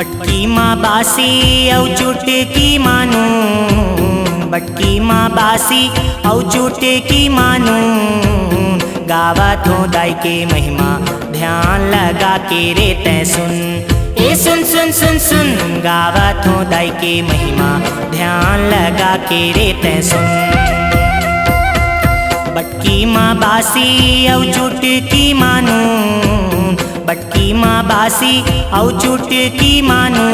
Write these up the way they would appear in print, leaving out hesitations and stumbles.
बटकी माँ बासी औ चुटकी मानू, बटकी माँ बासी औ चुटकी मानू। गावत हो दाई के महिमा ध्यान लगा के रे तै सुन। ए सुन सुन सुन सुन गावत हो दाई के महिमा ध्यान लगा के रे तै सुन। बटकी माँ बासी औ चुटकी मानू, बटकी माँ बासी औ चुटकी मानू।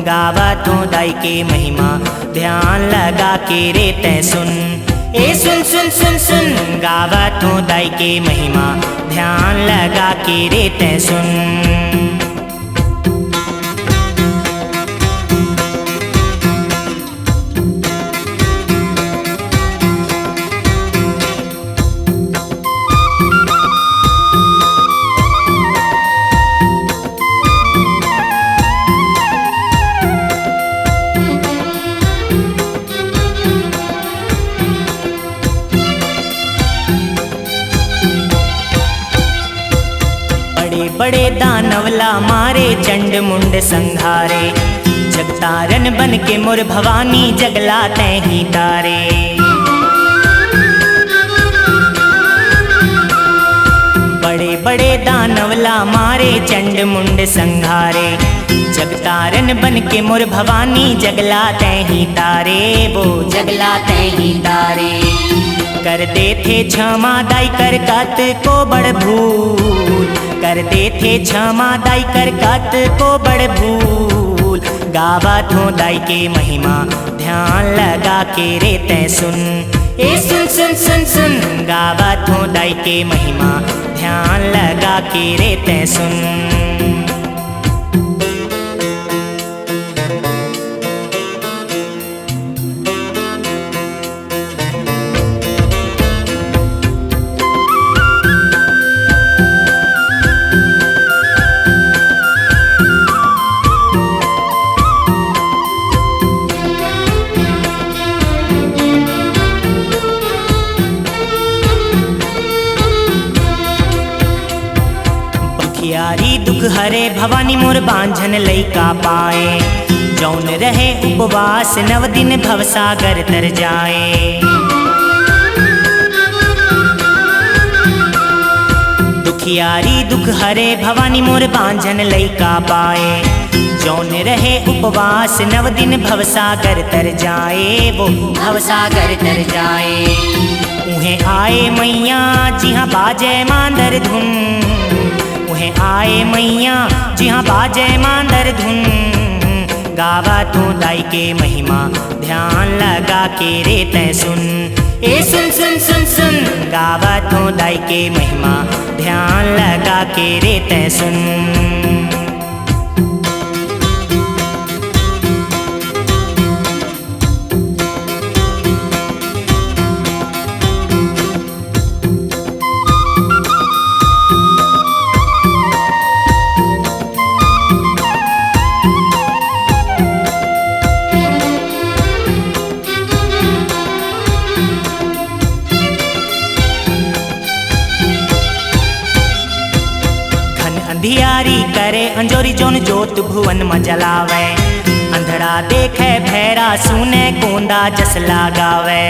गावत हो दाई के महिमा ध्यान लगा के रे तै सुन। ए सुन सुन सुन सुन गावत हो दाई के महिमा ध्यान लगा के रे तै सुन। बड़े दानवला मारे चंड मुंड संघारे। जगतारन बन के मोर भवानी जगला तैं ही तारे। बड़े बड़े दानवला मारे चंड मुंड संघारे। जगतारन बन के मोर भवानी जगला तैं ही तारे। वो जगला तैं ही तारे। कर दे थे क्षमा दाई कर कत को बड़ भूल, कर दे थे क्षमा दाई कर कत को बड़ भूल। गावत हो दाई के महिमा ध्यान लगा के रे तै सुन। ए सुन सुन सुन सुन गावत हो दाई के महिमा ध्यान लगा के रे तै सुन। दुखियारी दुख हरे भवानी मोर बांझन लइका पाए। जौन रहे उपवास 9 दिन भवसागर तर जाए। दुखियारी दुख हरे भवानी मोर बांझन लइका पाए। जौन रहे उपवास 9 दिन भवसागर तर जाए। वो भवसागर तर जाए। उन्हें आए मैया जिहाँ बाजे मांदर धुन, उन्हें आए मैया जिहाँ बाजे मांदर धुन। गावत हो दाई के महिमा ध्यान लगा के रे तै सुन। ए सुन सुन सुन सुन गावत हो दाई के महिमा ध्यान लगा के रे तै सुन। अंधियारी करे अंजोरी जोन जोत भुवन में जलावे। अंधड़ा देखे भैरा सुने कोंदा जस लगावे।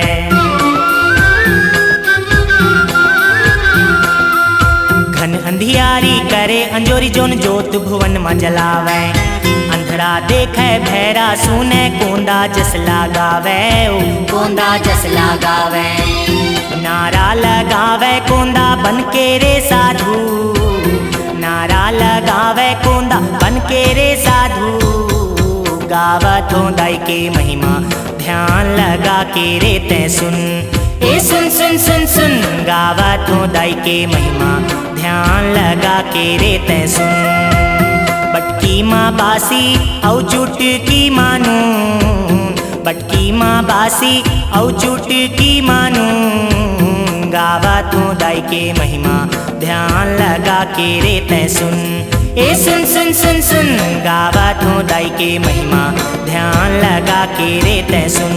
घन अंधियारी करे अंजोरी जोन जोत भुवन में जलावे। अंधड़ा देखे भैरा सुने कोंदा जस लगावे। ओ कोंदा जस लगावे। नारा लगावे कोंदा बन के रे साधु, नारा लगावे कोंदा बन के रे साधु। गावत हो दाई के महिमा ध्यान लगा के रे तै सुन। ए सुन सुन सुन सुन गावत हो दाई के महिमा ध्यान लगा के रे तै सुन। बटकी माँ बासी औ चुटकी मानू, बटकी माँ बासी औ चुटकी मानू। गावत हो दाई के महिमा ध्यान लगा के रे तै सुन। ए सुन सुन सुन सुन गावत हो दाई के महिमा ध्यान लगा के रे तै सुन।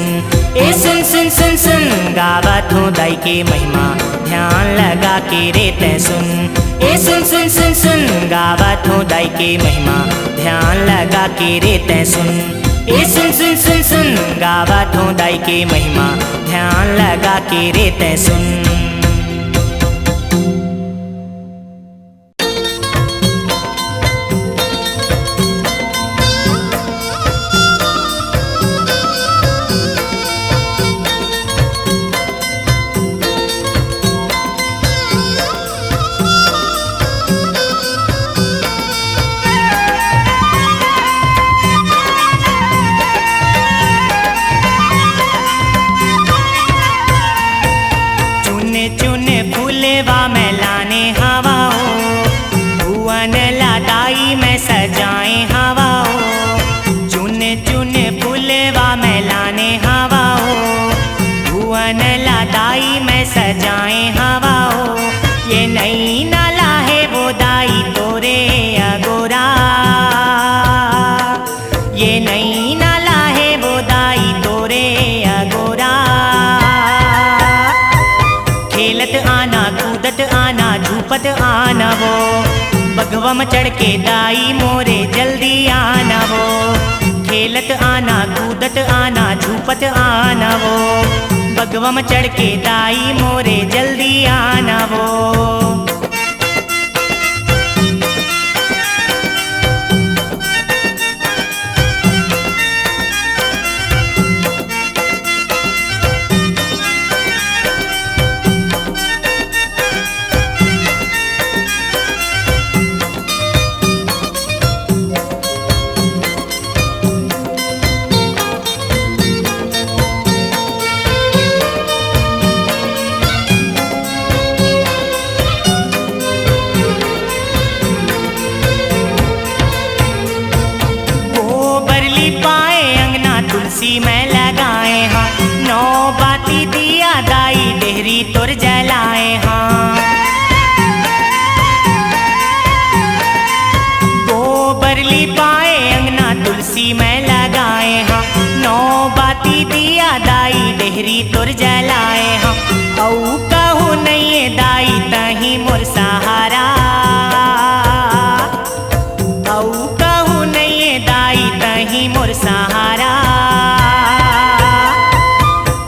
ए सुन सुन सुन सुन गावत हो दाई के महिमा ध्यान लगा के रे तै सुन। ए सुन सुन सुन सुन गावत हूँ दाई के महिमा, ध्यान लगा के रे तै सुन। ए सुन सुन सुन सुन गावत हूँ दाई के महिमा, ध्यान लगा के रे तै सुन। फूलेवा में लाने हवाओ, भुवन लादाई में सजाए हवाओ। चुन चुन फूलेवा में लाने हवाओ, भुवन लादाई में सजाए हवाओ। ये नई नाला है वो दाई तोरे अगोरा, ये नई नाला है वो दाई तोरे अगोरा। खेलत आना कूदत आना झूपत आना वो, बगवा में चढ़ के दाई मोरे जल्दी आना वो। खेलत आना कूदत आना झूपत आना वो, बगवा में चढ़ के दाई मोरे जल्दी आना वो। तुलसी में लगाए हाँ, नौ बाती दिया दाई देहरी तुर जलाए हाँ। गोबर लिपाए अंगना तुलसी में लगाए हाँ, नौ बाती दिया दाई देहरी तुर जलाए हाँ। औ कहूँ नहीं दाई तही मोर सहारा, औ कहूँ नहीं दाई तही मोर सहारा।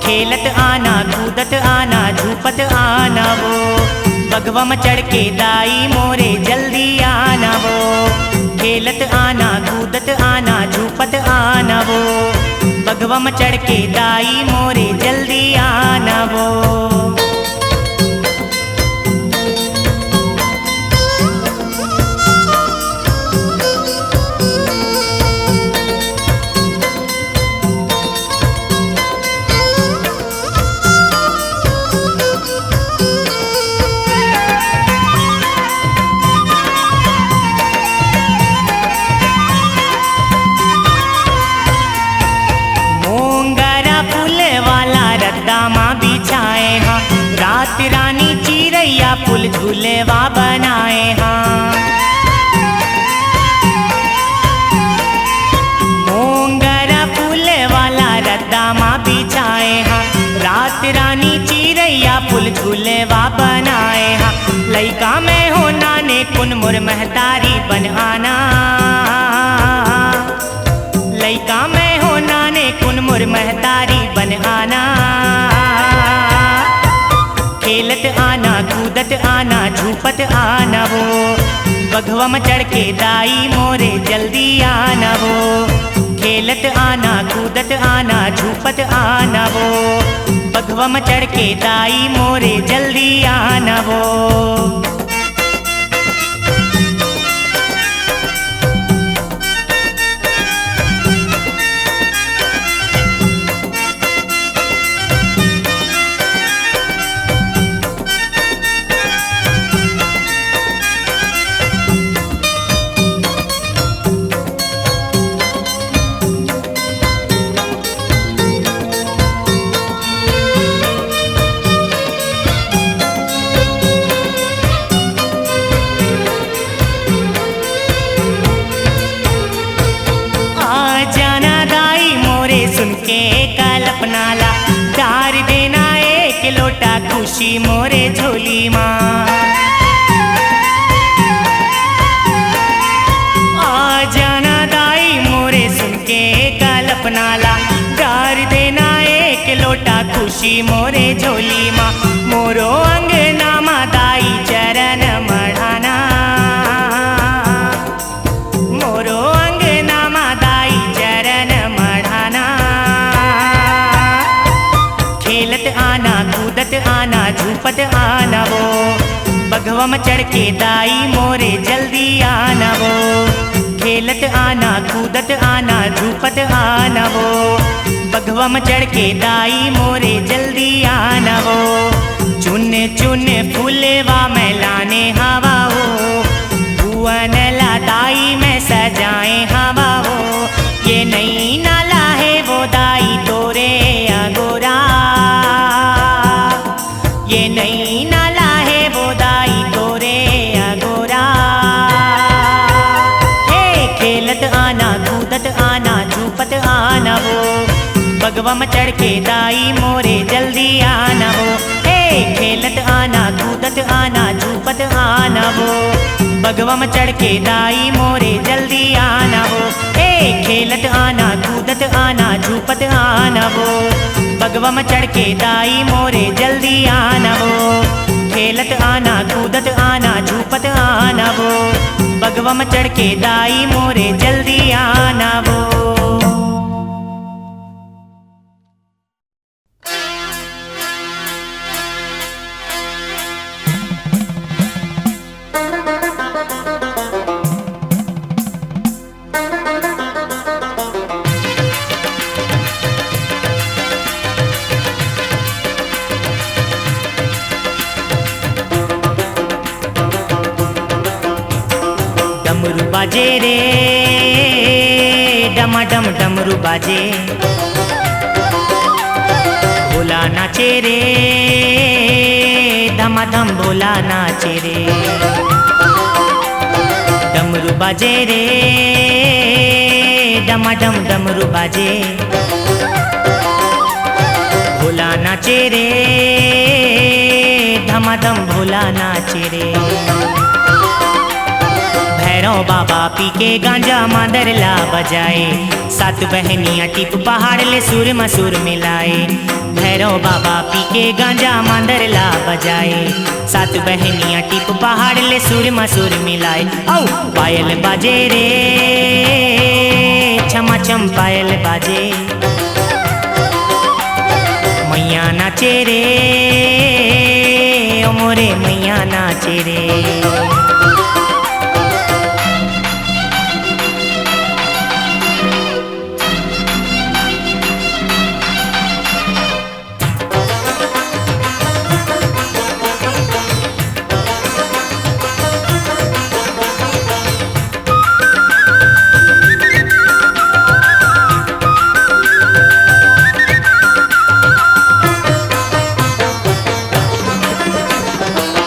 खेलत आना कूदत आना झूपत आना वो, बगवा में चढ़ के दाई मोरे जल्दी आना वो। खेलत आना कूदत आना झूपत आना वो, बगवा में चढ़ के दाई मोरे जल्दी आना वो। बिछाए हाँ, रात रानी चिरैया फूल झूलेवा बनाए हाँ। मोंगरा फूल वाला रद्दा माँ बिछाए हाँ, रात रानी चिरैया फूल झूलेवा बनाए हाँ। लइका में हो नाने कुन मुर महतारी बन आना, लइका में हो नाने कुन मुर महतारी बन आना। खेलत आना कूदत आना झूपत आना वो, बगवा में चढ़ के दाई मोरे जल्दी आना वो। खेलत आना कूदत आना झूपत आना वो, बगवा में चढ़ के दाई मोरे जल्दी आना वो। खुशी मोरे झोली माँ। आ जाना दाई मोरे सुन के कल्पना ला, डार देना एक लोटा खुशी मोरे झोली माँ। मोरो अंगना माँ दाई चरण मढ़ाना, मोरो अंगना माँ दाई चरण मढ़ाना। खेलत आना कूदत आना झूपत आना वो, बघवा में चढ़ के दाई मोरे जल्दी आना वो। खेलत आना कूदत आना झूपत आना वो, बघवा में चढ़ के दाई मोरे जल्दी आना वो। चुन चुन फूलवा में लाने हवा हो, भुवन ला दाई में सजाए हवा हो। ये नई नाला है वो दाई तोरे अगोरा, ये नई नाला है वो दाई तोरे अगोरा। हे खेलत आना कूदत आना झूपत आना वो, बगवा में चढ़ के दाई मोरे जल्दी आना वो। हे खेलत आना कूदत आना झूपत आना वो, बगवा में चढ़ के दाई मोरे जल्दी आना वो। हे खेलत आना कूदत आना झूपत आना वो, बगवा में चढ़ के दाई मोरे जल्दी आना वो। खेलत आना कूदत आना झूपत आना वो, बगवा में चढ़ के दाई मोरे जल्दी आना वो। डमरू बाजे रे डमाडम डमरू बाजे, भोला नाचे रे धमाधम भोला नाचे रे। डमरू बाजे रे डमाडम डमरू बाजे, भोला नाचे रे धमाधम भोला नाचे रे। भैरव बाबा पी के गांजा मादर ला बजाए, सात बहनियां टिप पहाड़ ले सुर मसूर मिलाए। भैरव बाबा पी के गांजा मादर ला बजाए, सात बहनियां टिप पहाड़ ले सुर मसूर मिलाए। औ पायल बाजे रे छमा छम पायल बाजे, मैया नाचे रे ओ मोरे मैया नाचे रे।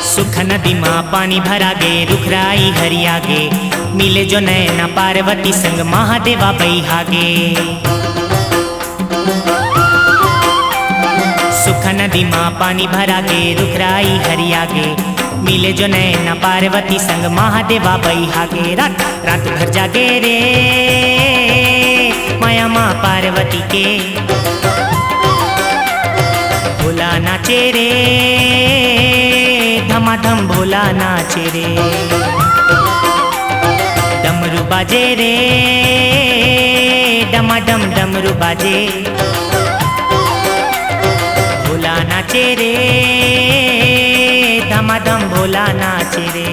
सुख नदी माँ पानी भरा गे, रुखराई हरिया गे, मिले जो नैना पार्वती संग महादेवा बैहागे। सुख नदी माँ पानी भरा गे, रुखराई हरिया गे, मिले जो नैना पार्वती संग महादेवा बैहागे। रात रात भर जागे रे माया माँ पार्वती के, भोला नाचे रे धमाधम भोला नाचे रे। डमरू बाजे रे डमाडम डमरू बाजे, भोला नाचे रे धमाधम भोला नाचे रे।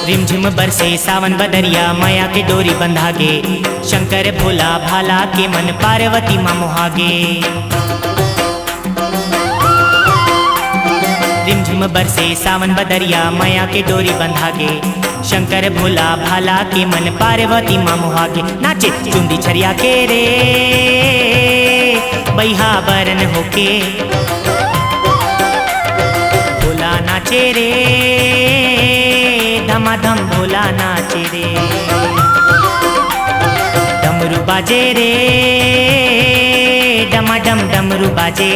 रिमझिम बरसे सावन बदरिया, माया के डोरी बंधागे, शंकर भोला भाला के मन पार्वती माँ मोहागे। झिमझिम बरसे सावन बदरिया माया के डोरी बंधा के शंकर भोला भाला के मन पार्वती माँ मुहा के नाचे चुंदी छरिया के रे बैहा बरन होके भोला नाचे रे धमाधम भोला नाचे रे डमरू बाजे रे डमाडम डमरू बाजे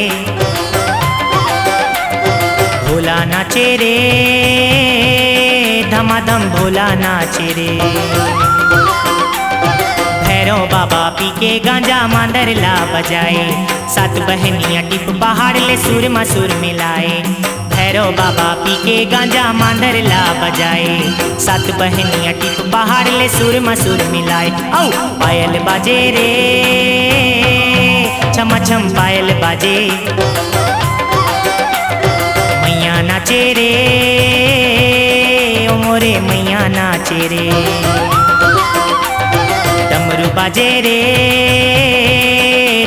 भोला नाचे रे धमाधम भोला नाचे रे भैरव बाबा पी के गांजा मांदर ला बजाए सात बहनियां टिप पहाड़ ले सुर मसूर मिलाए भैरव बाबा पी के गांजा मांदर ला बजाए सात बहनियां टिप पहाड़ ले सुर मसूर मिलाए औ पायल बाजे रे छम छम पायल बाजे मैया नाचे रे ओ मोरे मैया नाचे रे डमरू बाजे रे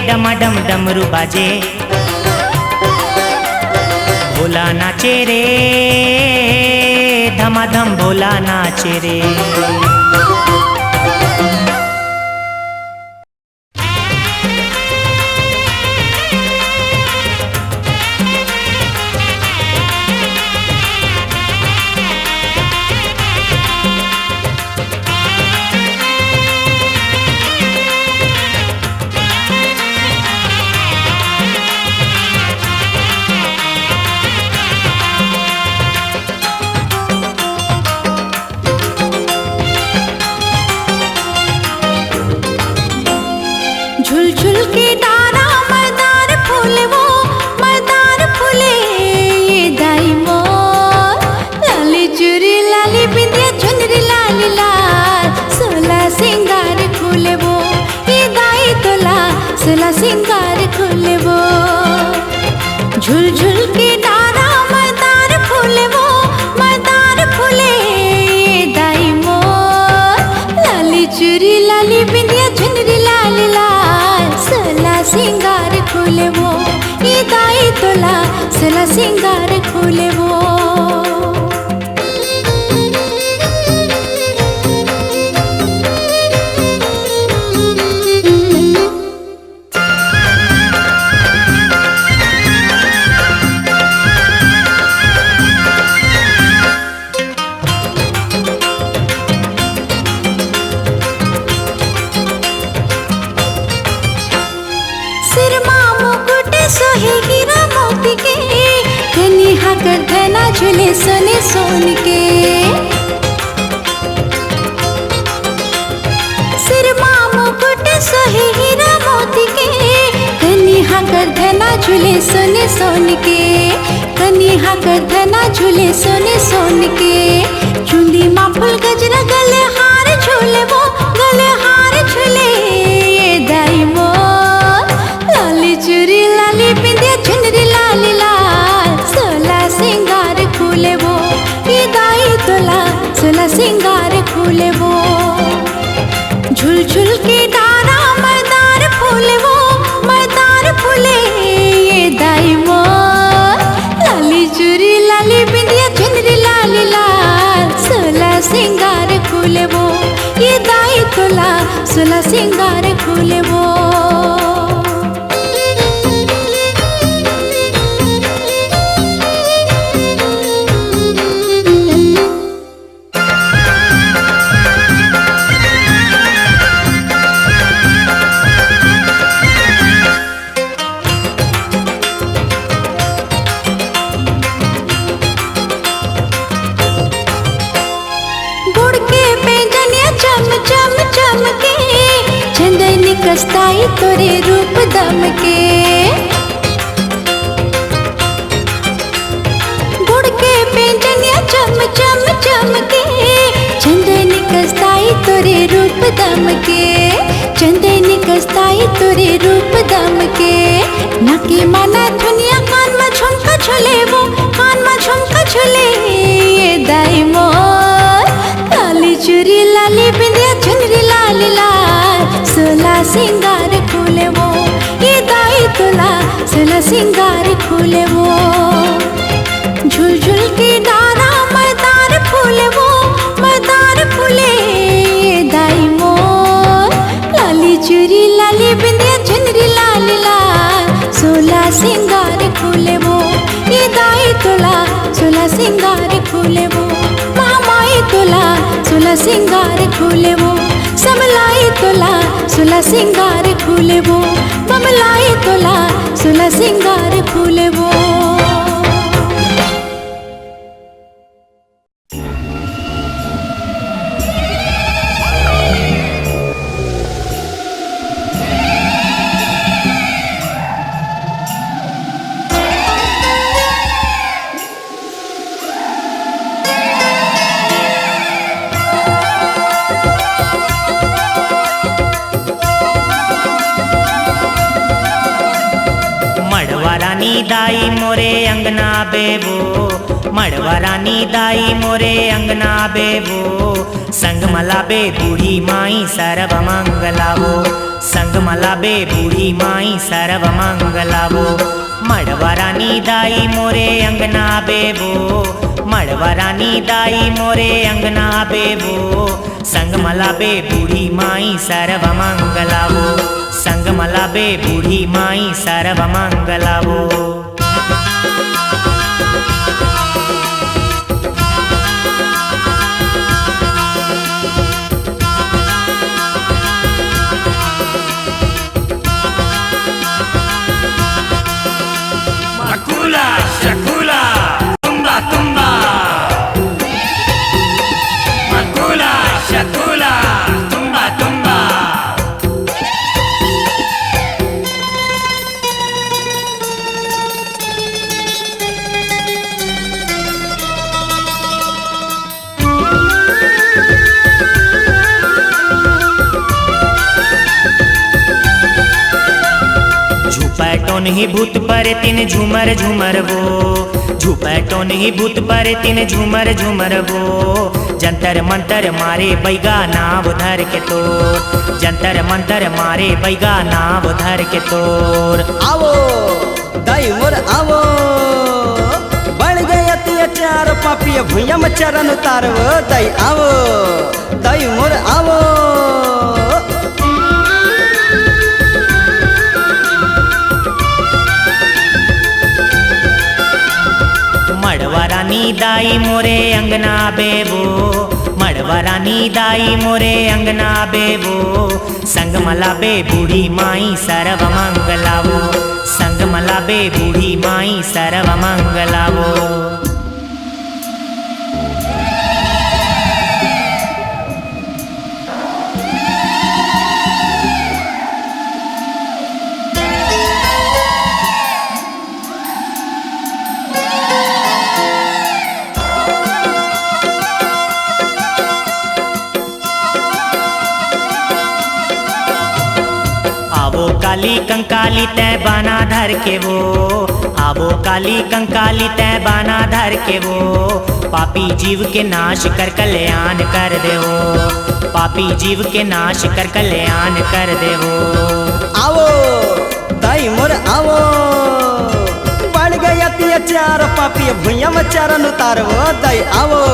डमाडम डमरू बाजे भोला नाचे रे धमाधम भोला नाचे रे झुलझुल के डारा मर्दार फूले वो मर्दार फूले ये दाई मोर लाली चूड़ी लाली बिंदिया चुनरी लाली लाल सोला सिंगार फूले वो ये दाई तोला सोला सिंगार फूले वो झुलझुल के डारा मर्दार फूले वो मर्दार फूले ये दाई मोर लाली चूड़ी लाली बिंदिया चुनरी लाली लाल सोला सिंगार खोले वो ये दाई तोला सोला सिंगार खोले वो सोहे हीरा मोती के कनी हाकर धना झूले सोने सोन के सिर मामो गुट सोहे हीरा मोती के कनी हाकर धना झूले सोने सोन के कनी हाकर धना झूले सोने सोन के चुंदी माँ फूल गजरा गले हार झूले वो गले हार झूले ये दाई मोर लाली चूड़ी लाली बिंदिया चुनरी लाली लाल सोला सिंगार फूले वो ये दाई तोला सोला सिंगार फूले वो झुलझुल के डारा मर्दार फूले वो मर्दार फूले ये दाई मोर लाली चूड़ी लाली बिंदिया चुनरी लाली लाल सोला सिंगार फूले वो ये दाई तोला सोला सिंगार फूले वो कस्ताई तोरे रूप दम के गुड़ के पेंजनिया चम चम चम के चंदनी कस्ताई तोरे रूप दम के चंदनी कस्ताई तोरे रूप दम के नके माना दुनिया कान में झुमका झुले वो कान में झुमका झुले ये दाई मोर लाली चूड़ी लाली बिंदिया चुनरी लाली लाल सोला सिंगार खोले वो ये दाई तोला सोला सिंगार खोले वो झुल सिंगार खुले वो समलाई तोला सुला सिंगार खुले वो बमलाई तोला सुला सिंगार खुले वो। मड़वारानी दाई मोरे अंगना बेबो, मड़वारानी दाई मोरे अंगना बेबो, संग मलाबे बूढ़ी माई सर्व मंगलावो, संग मलाबे बूढ़ी माई सर्व मंगलावो। मड़वारानी दाई मोरे अंगना बेबो, मड़वारानी दाई मोरे अंगना बेबो, संग मलाबे बूढ़ी माई सर्व मंगलावो, संग मलाबे बूढ़ी माई सर्व मंगलावो। Makula, shakula, tumba tumba. Makula, shakula, tumba tumba. झूपैटो नहीं भूत पर तीन झूमर झूमर वो, झूपैटो नहीं भूत पर तीन झूमर झूमर वो, जंतर मंतर मारे बैगा नाव धर के तोर, जंतर मंतर मारे बैगा नाव धर के तोर। आवो दाई मोर आवो, बढ़ गए अत्याचार पापी भुयम चरण उतारव, दाई आवो दाई मोर आवो। मड़वारानी दाई मोरे अंगना बेबो, मड़वारानी दाई मोरे अंगना बेबो, संग मलाबे बूढ़ी माई सर्व मंगलावो, संग मलाबे बूढ़ी माई सर्व मंगलावो। आवो काली कंकाली तै बाना धर के वो, आवो काली कंकाली तै बाना धर के वो, पापी जीव के नाश कर कल्याण कर देवो, पापी जीव के नाश कर कल्याण कर देवो। आवो दाई मोर आवो, बढ़ गए अत्याचार पापी भुयम चरण उतारव, दाई आवो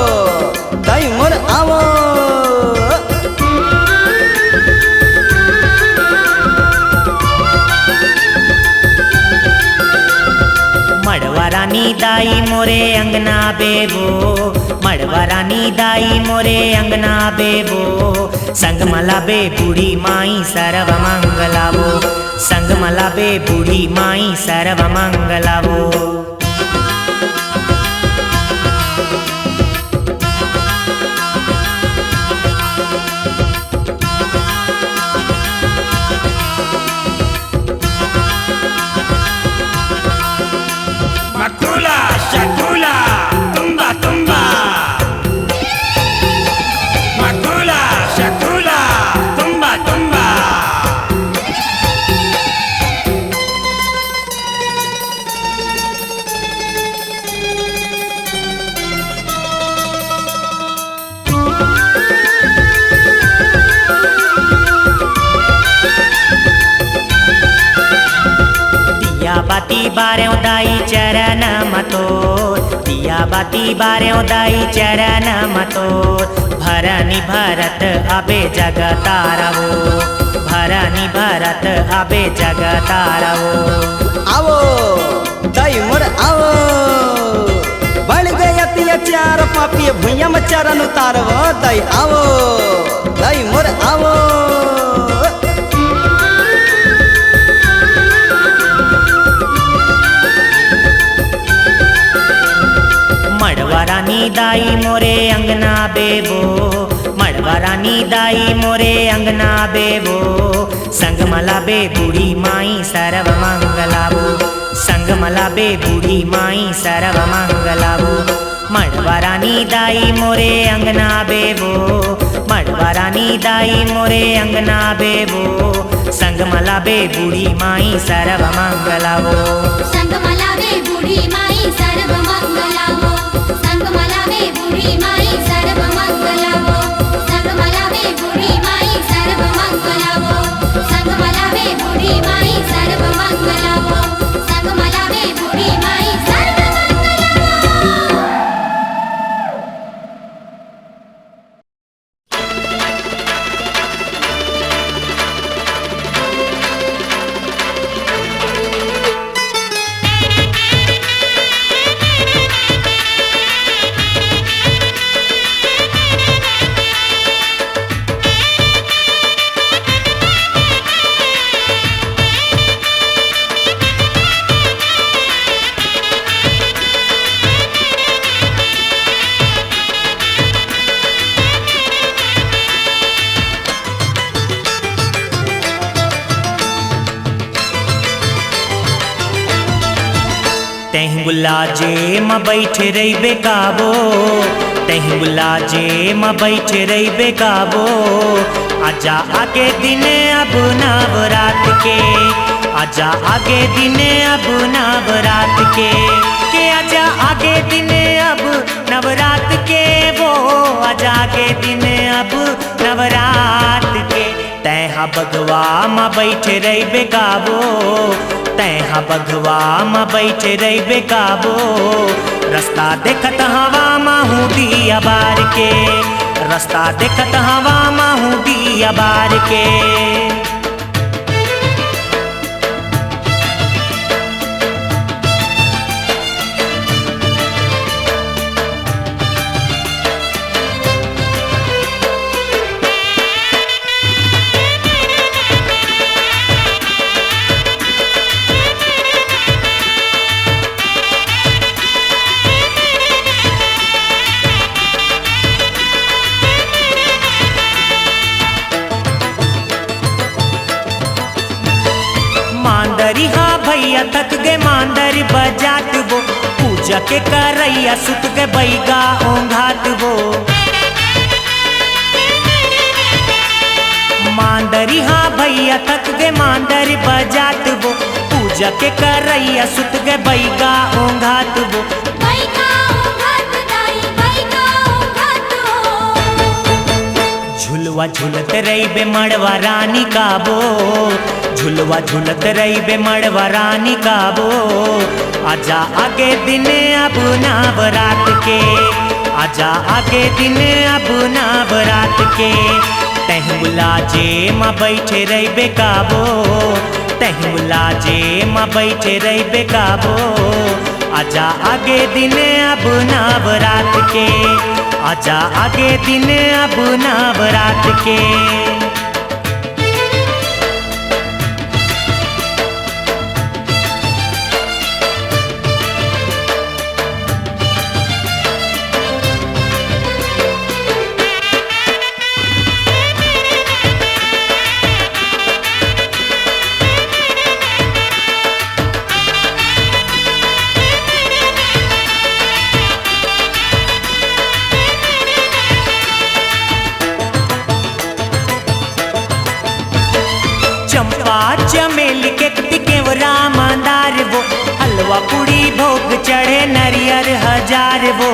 दाई मोर आवो। मड़वारानी दाई मोरे अंगना बेबो, मड़वारानी दाई मोरे अंगना बेबो, संग मलाबे बूढ़ी माई सर्व मंगलावो, संग मलाबे बूढ़ी माई सर्व मंगलावो। Makula, shakula, tumba tumba. Makula, shakula, tumba tumba. दिया बाती बारें दाई चरण मतोर, दिया बाती बारें दाई चरण मतोर, भरनी भरत अबे जगतारवो, भरनी भरत अबे जगतारवो। आवो दाई मोर आवो, बढ़ गए अत्याचार पापी भुइया में चरण उतारबो दई आवो दई मोर आवो मड़वा रानी दाई मोरे अंगना बेबो मड़वा रानी दाई मोरे अंगना बेबो संगमला बे बूढ़ी माई सर्व मंगलाबो संगमला बे बूढ़ी माई सर्व मंगलाबो मड़वा रानी दाई मोरे अंगना बेबो मड़वा रानी दाई मोरे अंगना बेबो संगमला बे बूढ़ी माई सर्व मंगलाबो संगमला बे बूढ़ी माई सर्व मंगलाबो संगमला बे बूढ़ी माई सर्व मंगलाबो संगमला बे बूढ़ी माई सर्व मंगलाबो संगमला बे बूढ़ी माई सर्व मंगलाबो संगमला बे बूढ़ी माई सर्व मंगलाबो। तहीं बुला जे मां बैठे रही बेकाबो तहीं बुला जे मां बैठे रही बेकाबो आजा आगे दिन अब नवरात के आजा आगे दिन अब नवरात के आजा आगे दिन अब नवरात के वो आजा आगे दिन अब नवरात के तैहा बगवा मां बैठे रही बेकाबो तैहा बगवा मां बैठे रही बेकाबो रास्ता देखत हवा माहू दिया बार के रास्ता देखत हवा माहू दिया बार के मांदरी हाँ भैया थक गए मांदर बजात वो पूजा के करैया सुत के बैगा ओंघात वो मांदरी हाँ भैया थक गए मांदर बजात वो पूजा के करैया सुत के बैगा ओंघात वो झुलवा झुलत रही बे मड़वा रानी काबो झुलवा झुलत रही बे मड़वा रानी काबो आजा आगे दिन अब नवरात के आजा आगे दिन अब नवरात के तहीं बुला जे मां बैठे रही बेकाबो तहीं बुला जे मां बैठे रही बेकाबो आजा आगे दिन अब नवरात के आजा आगे दिन अब नवरात के चंपा चमेली के केवरा मंदार वो हलवा पूड़ी भोग चढ़े नरियर हजार वो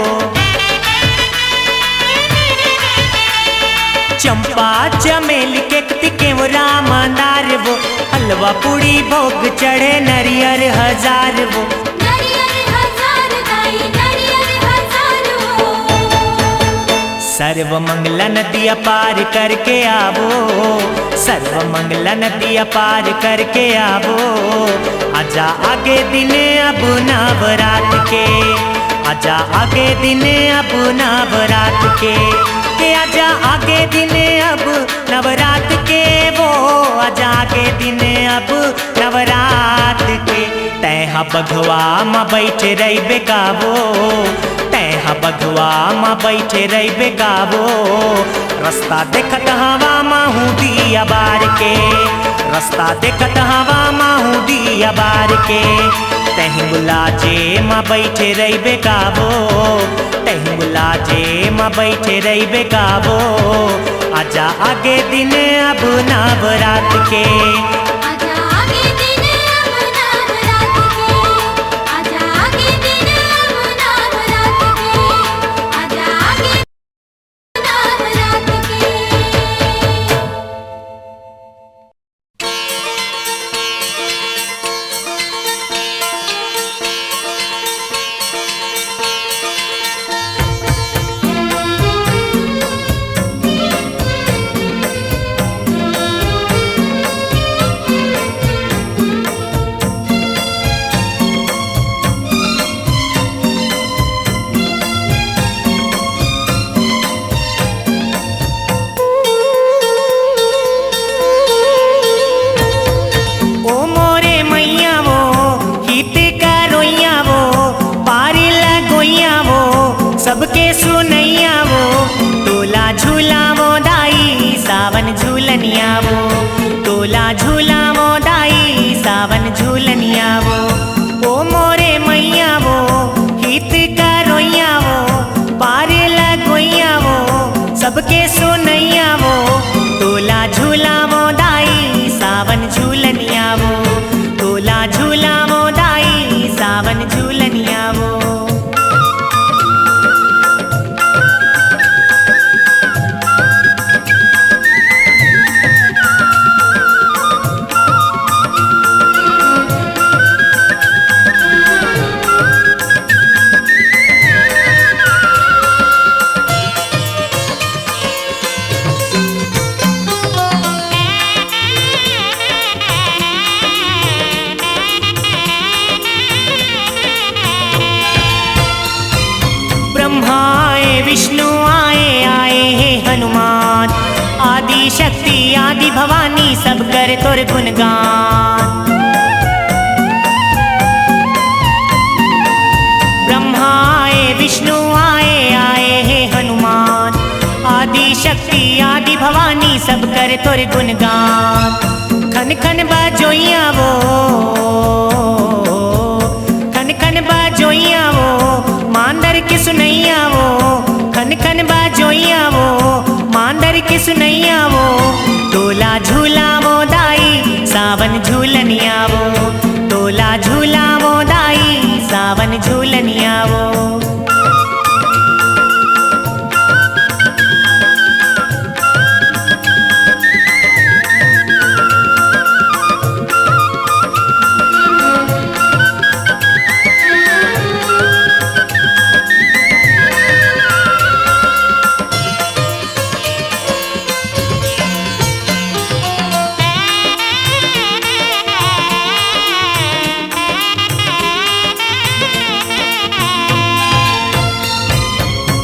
चंपा चमेली के केवरा मंदार वो हलवा पूड़ी भोग चढ़े नरियर हजार वो सर्व मंगला नदिया पार करके आवो सर्व मंगला नदिया पार करके आवो आजा आगे दिन अब नवरात के आजा आगे दिन अब नवरात के आजा आगे दिन अब नवरात के वो आजा आगे दिन अब नवरात के तैहा बघवा माँ बैठे रही बेकाबो तैहा बघवा माँ बैठे रही बेकाबो रास्ता देखत हवा माहू दिया बार के रास्ता देखत हवा माहू दिया बार के तहीं मुलाजे माँ बैठे रही बेकाबो तहीं मुलाजे माँ बैठे रही बेकाबो आजा आगे दिन अब नवरात के आजा आगे दिन अब नवरात के आजा आगे दिन अब नवरात के आजा आगे नवरात के सबके सुनैया वो तोला झूला वो दाई सावन झूलनिया वो तोला झूला वो दाई सावन झूलनिया वो ओ मोरे मैया वो हित का रोइया वो पारे लगोइया वो सबके सुनैया वो तोला झूला वो दाई सावन झूलनिया वो तोला झूला वो दाई सावन झूलनिया वो विष्णु आए आए हे हनुमान आदि शक्ति आदि भवानी सब कर तोर गुणगान ब्रह्मा आए विष्णु आए आए हे हनुमान आदि शक्ति आदि भवानी सब कर तोर गुणगान खन खन बाजोइया वो खन खन बाजोइया वो मांदर की सुनैया वो खन खन बाजोइया वो मांदर की सुनैया वो तोला झूला वो दाई सावन झूलनिया वो तोला झूला वो दाई सावन झूलनिया वो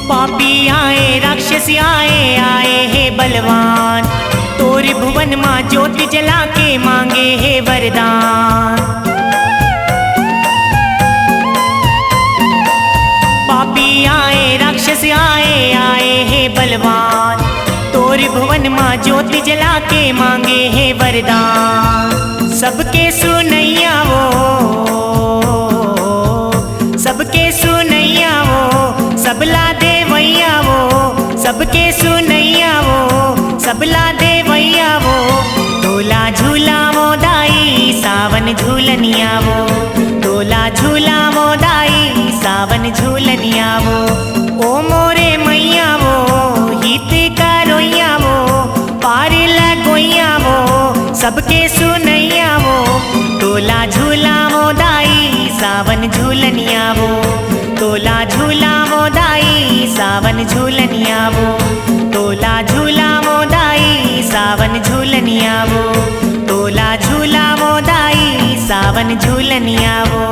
पापी आए राक्षस आए आए हे बलवान तोर भुवन माँ ज्योति जला के मांगे हे वरदान पापी आए राक्षस आए आए हे बलवान तोर भुवन माँ ज्योति जला के मांगे हे वरदान सबके सुनैया वो सबके सुनैया वो सबला देवैया वो सबके सुनैया वो सबला देवैया वो तोला झूला वो दाई सावन झूलनिया वो तोला झूला वो दाई सावन झूलनिया वो ओ मोरे मैया वो हित का रोइया वो पारे लगोइया वो सबके सुनैया वो तोला झूला वो दाई सावन झूलनिया वो तोला झूला वो दाई सावन झूलनिया वो तोला झूला वो दाई सावन झूलनिया वो तोला झूला वो दाई सावन झूलनिया वो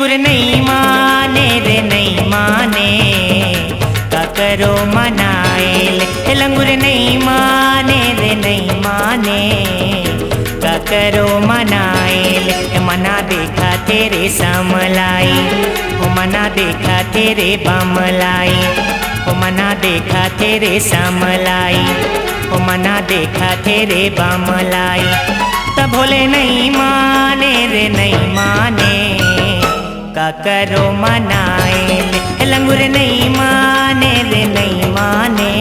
लंगुर नहीं माने रे नहीं माने, का करो मनाए ले। लंगुर नहीं माने रे नहीं माने, का करो मनाए ले। मना देखा तेरे समलाई, ओ मना देखा तेरे बमलाई, ओ मना देखा तेरे समलाई, ओ मना देखा तेरे बमलाई। तब भोले नहीं माने रे नहीं माने, का करो मनाए ले। लंगुर नहीं माने रे नहीं माने,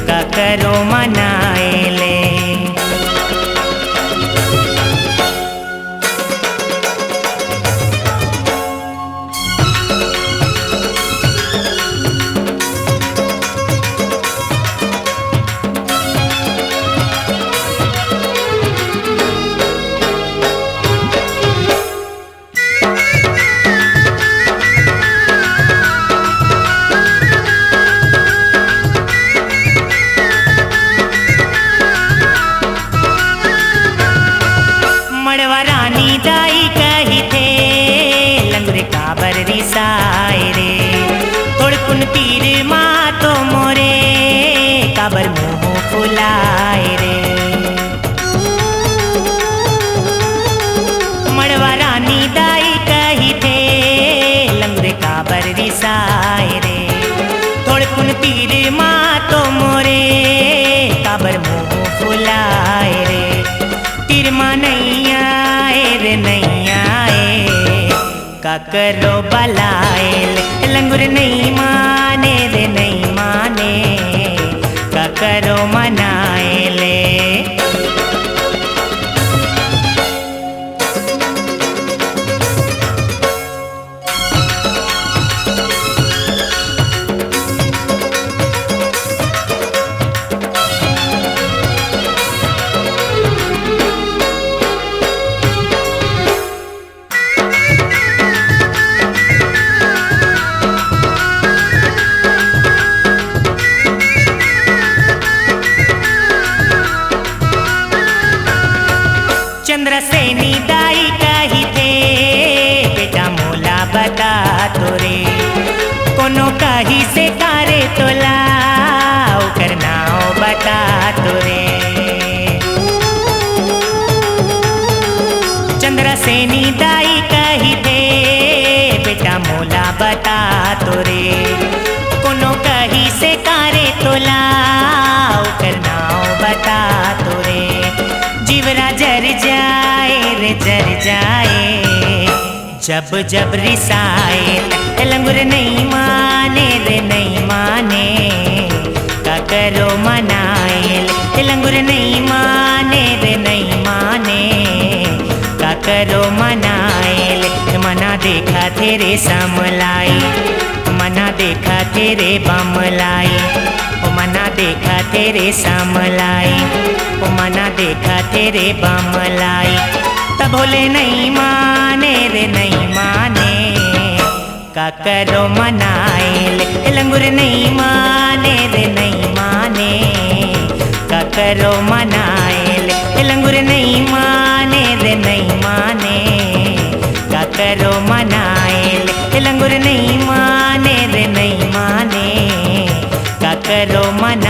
का करो मनाए ले। मड़वा रानी दाई कही थे, लंगुर काबर रिसाए रे। थोड़ कुन पीर माँ तो मोरे, काबर मुँह फुलाए रे। मड़वा रानी दाई कही थे, लंगुर काबर रिसाए रे। थोड़ कुन पीर माँ तो मोरे, काबर मुँह फुलाए रे। तीर माँ नहीं आए रे नहीं आए, का करो बलाए ले। लंगुर नहीं माने रे नहीं माने, का करो मनाए ले। चंद्रसेनी दाई कही थे, बेटा मोला बता तोरे। कोनो कही से कारे तोला, ओकर नाव बता तोरे। चंद्रसेनी दाई कही थे, बेटा मोला बता तोरे। कोनो कही से कारे तोला, ओकर नाव बता तोरे। जीवरा जर जाए रे जर जाए, जब जब रिसाए। लंगुर नहीं माने रे नहीं माने, का करो मनाए ले। लंगुर नहीं माने रे नहीं माने, का करो मनाए ले। मना देखा तेरे समलाई, मना देखा तेरे बमलाई, ओ मना देखा तेरे समलाई, ओ मना देखा तेरे बमलाई। तब भोले नहीं माने रे नहीं माने, का करो मनाए ले। लंगुर नहीं माने रे नहीं माने, का करो मनाए ले। लंगुर नहीं माने रे नहीं माने, का करो मनाए ले। लंगुर नहीं माने रे नहीं माने, का करो मनाए।